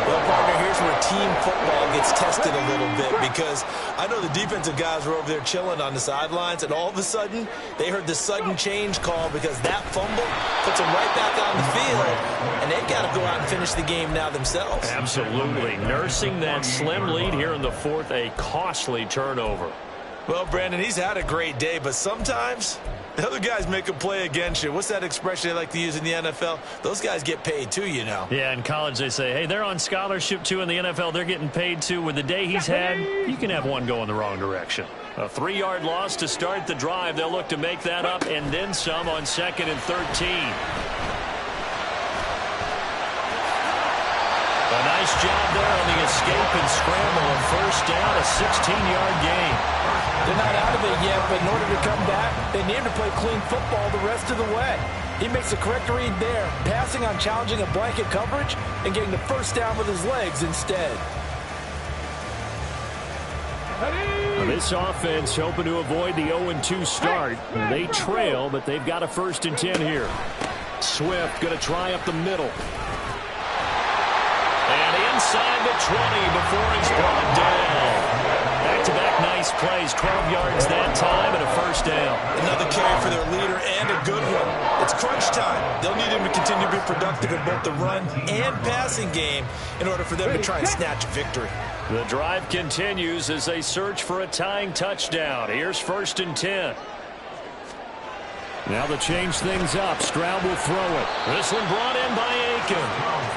Well, partner, here's where team football gets tested a little bit because I know the defensive guys were over there chilling on the sidelines, and all of a sudden they heard the sudden change call because that fumble puts them right back on the field, and they've got to go out and finish the game now themselves. Absolutely. Nursing that slim lead here in the fourth, a costly turnover. Well, Brandon, he's had a great day, but sometimes the other guys make a play against you. What's that expression they like to use in the NFL? Those guys get paid too, you know. Yeah, in college they say, hey, they're on scholarship too. In the NFL, they're getting paid too. With the day he's had, you can have one go in the wrong direction. A 3-yard loss to start the drive. They'll look to make that up and then some on 2nd and 13. A nice job there on the escape and scramble on 1st down, a 16-yard gain. They're not out of it yet, but in order to come back, they need to play clean football the rest of the way. He makes the correct read there, passing on challenging a blanket coverage and getting the first down with his legs instead. This offense hoping to avoid the 0-2 start. They trail, but they've got a 1st and 10 here. Swift going to try up the middle. And inside the 20 before he's brought down. Back-to-back nice plays, 12 yards that time and a 1st down. Another carry for their leader and a good one. It's crunch time. They'll need him to continue to be productive in both the run and passing game in order for them to try and snatch a victory. The drive continues as they search for a tying touchdown. Here's 1st and 10. Now to change things up, Stroud will throw it. This one brought in by Aiken.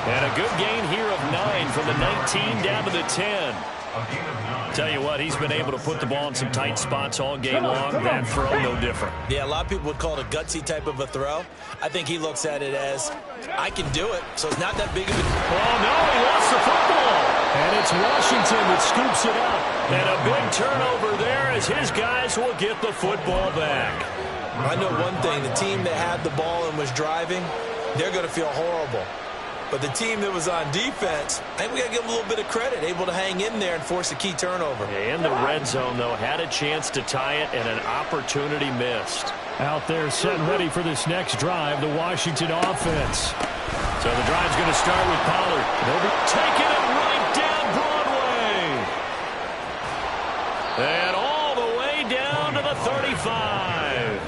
And a good gain here of 9 from the 19 down to the 10. Tell you what, he's been able to put the ball in some tight spots all game long. That throw, no different. Yeah, a lot of people would call it a gutsy type of a throw. I think he looks at it as, I can do it, so it's not that big of a... Oh, no, he lost the football. And it's Washington that scoops it up. And a big turnover there as his guys will get the football back. I know one thing, the team that had the ball and was driving, they're going to feel horrible. But the team that was on defense, I think we got to give them a little bit of credit, able to hang in there and force a key turnover. In the red zone, though, had a chance to tie it and an opportunity missed. Out there set and ready for this next drive, the Washington offense. So the drive's going to start with Pollard. They'll be taking it right down Broadway. And all the way down to the 35.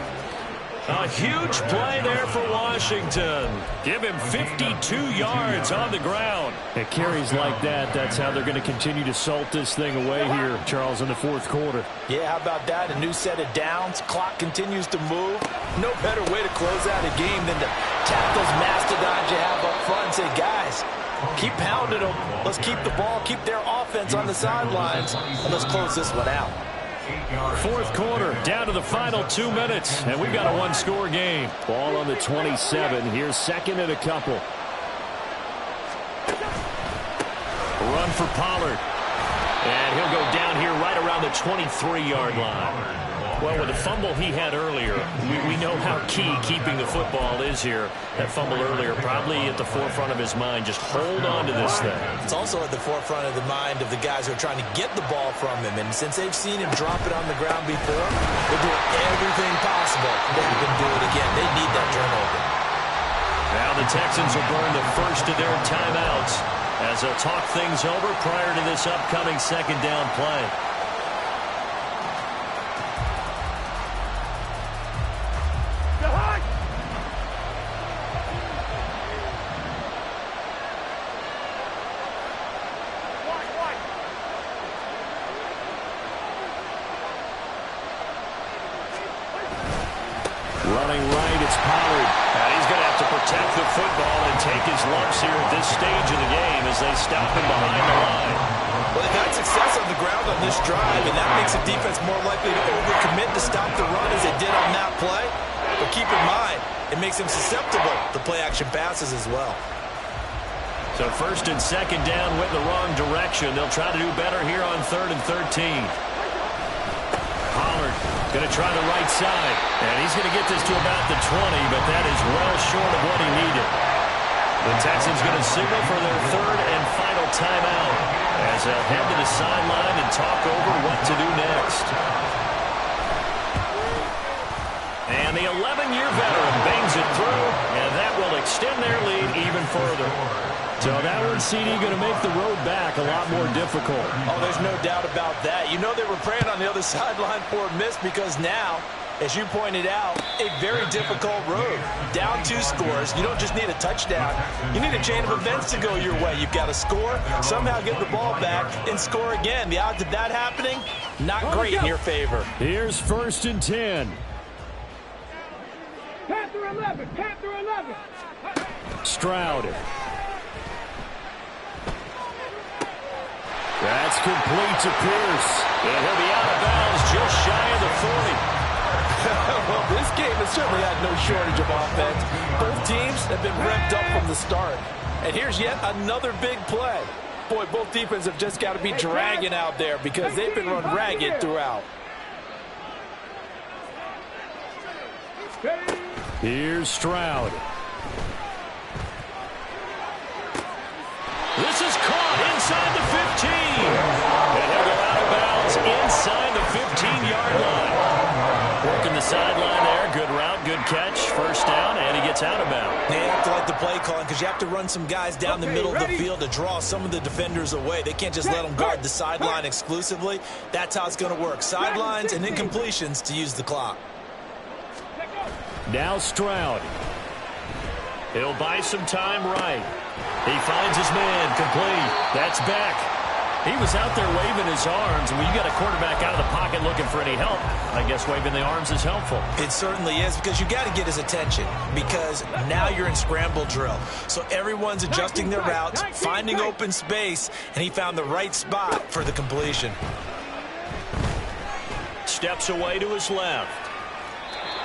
A huge play there for Washington. Give him 52 yards on the ground. It carries like that. That's how they're going to continue to salt this thing away here, Charles, in the 4th quarter. Yeah, how about that? A new set of downs. Clock continues to move. No better way to close out a game than to tap those mastodons you have up front and say, guys, keep pounding them. Let's keep the ball, keep their offense on the sidelines, and let's close this one out. 4th quarter, down to the final 2 minutes, and we've got a one-score game. Ball on the 27. Here's 2nd and a couple. Run for Pollard. And he'll go down here right around the 23-yard line. Well, with the fumble he had earlier, we know how key keeping the football is here. That fumble earlier probably at the forefront of his mind. Just hold on to this thing. It's also at the forefront of the mind of the guys who are trying to get the ball from him. And since they've seen him drop it on the ground before, they're doing everything possible to have him do it again. They need that turnover. Now the Texans will burn the first of their timeouts as they'll talk things over prior to this upcoming 2nd down play. going right. It's Pollard. And he's going to have to protect the football and take his lumps here at this stage of the game as they stop him behind the line. Well, they've had success on the ground on this drive, and that makes the defense more likely to overcommit to stop the run as they did on that play. But keep in mind, it makes them susceptible to play-action passes as well. So first and second down went the wrong direction. They'll try to do better here on 3rd and 13. Pollard going to try the right side. And he's going to get this to about the 20, but that is well short of what he needed. The Texans going to signal for their 3rd and final timeout as they'll head to the sideline and talk over what to do next. And the 11-year veteran bangs it through, and that will extend their lead even further. So that one, CD, going to make the road back a lot more difficult. Oh, there's no doubt about that. You know they were praying on the other sideline for a miss because now, as you pointed out, a very difficult road. Down 2 scores. You don't just need a touchdown. You need a chain of events to go your way. You've got to score, somehow get the ball back, and score again. The odds of that happening, not great in your favor. Here's 1st and 10. Panther 11, Panther 11. Stroud. That's complete to Pierce. And he'll be out of bounds just shy of the 40. Well, this game has certainly had no shortage of offense. Both teams have been revved up from the start. And here's yet another big play. Boy, both defenses have just got to be dragging out there because they've been run ragged throughout. Here's Stroud. This is caught inside the 15. And he'll go out of bounds inside the 15-yard line. Working the sideline there. Good route, good catch. First down, and he gets out of bounds. They have to like the play calling because you have to run some guys down the middle of the field to draw some of the defenders away. They can't just let them guard the sideline exclusively. That's how it's going to work. Sidelines and incompletions to use the clock. Now Stroud. He'll buy some time right. He finds his man complete. That's back. He was out there waving his arms. When you got a quarterback out of the pocket looking for any help, I guess waving the arms is helpful. It certainly is because you got to get his attention because now you're in scramble drill. So everyone's adjusting their routes, finding open space, and he found the right spot for the completion. Steps away to his left.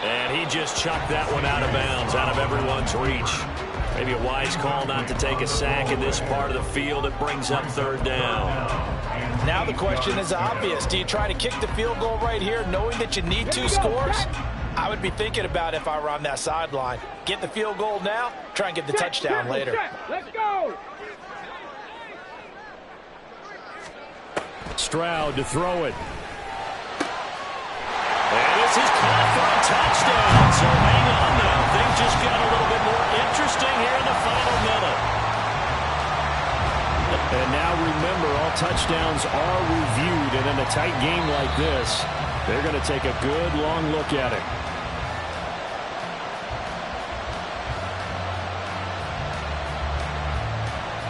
And he just chucked that one out of bounds, out of everyone's reach. Maybe a wise call not to take a sack in this part of the field. It brings up 3rd down. Now the question is obvious. Do you try to kick the field goal right here knowing that you need 2 scores? I would be thinking about if I were on that sideline. Get the field goal now, try and get the touchdown later. Let's go. Stroud to throw it. And this is caught for a touchdown. So hang on now. Things just got a little bit more interesting here in the final minute. And now remember, all touchdowns are reviewed. And in a tight game like this, they're going to take a good long look at it.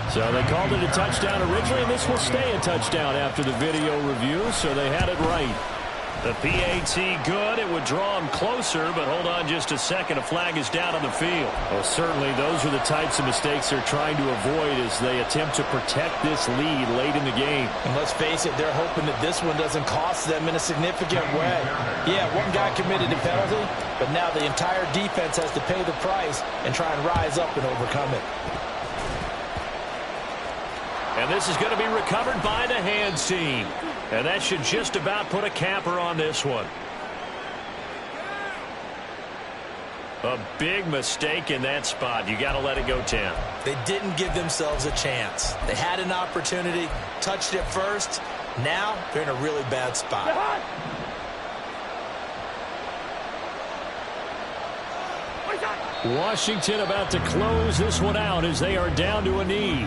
So they called it a touchdown originally, and this will stay a touchdown after the video review, so they had it right. The PAT good. It would draw him closer, but hold on just a second. A flag is down on the field. Well, certainly those are the types of mistakes they're trying to avoid as they attempt to protect this lead late in the game. And let's face it, they're hoping that this one doesn't cost them in a significant way. Yeah, one guy committed a penalty, but now the entire defense has to pay the price and try and rise up and overcome it. And this is going to be recovered by the hands team. And that should just about put a capper on this one. A big mistake in that spot. You got to let it go 10. They didn't give themselves a chance. They had an opportunity, touched it first. Now they're in a really bad spot. Washington about to close this one out as they are down to a knee.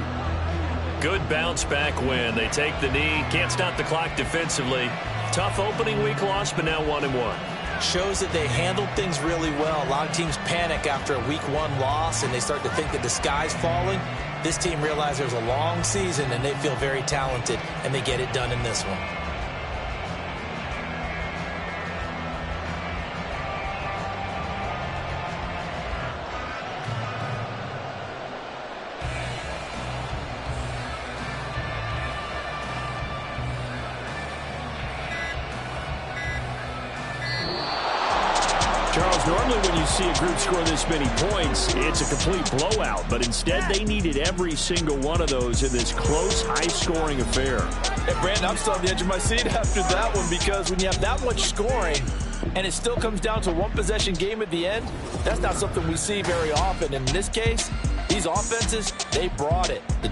Good bounce back win. They take the knee. Can't stop the clock defensively. Tough opening week loss, but now 1-1. Shows that they handled things really well. A lot of teams panic after a week 1 loss, and they start to think that the sky's falling. This team realized there's a long season, and they feel very talented, and they get it done in this one. Charles, normally when you see a group score this many points, it's a complete blowout. But instead, they needed every single one of those in this close, high-scoring affair. Hey, Brandon, I'm still on the edge of my seat after that one, because when you have that much scoring and it still comes down to a one-possession game at the end, that's not something we see very often. In this case, these offenses, they brought it. The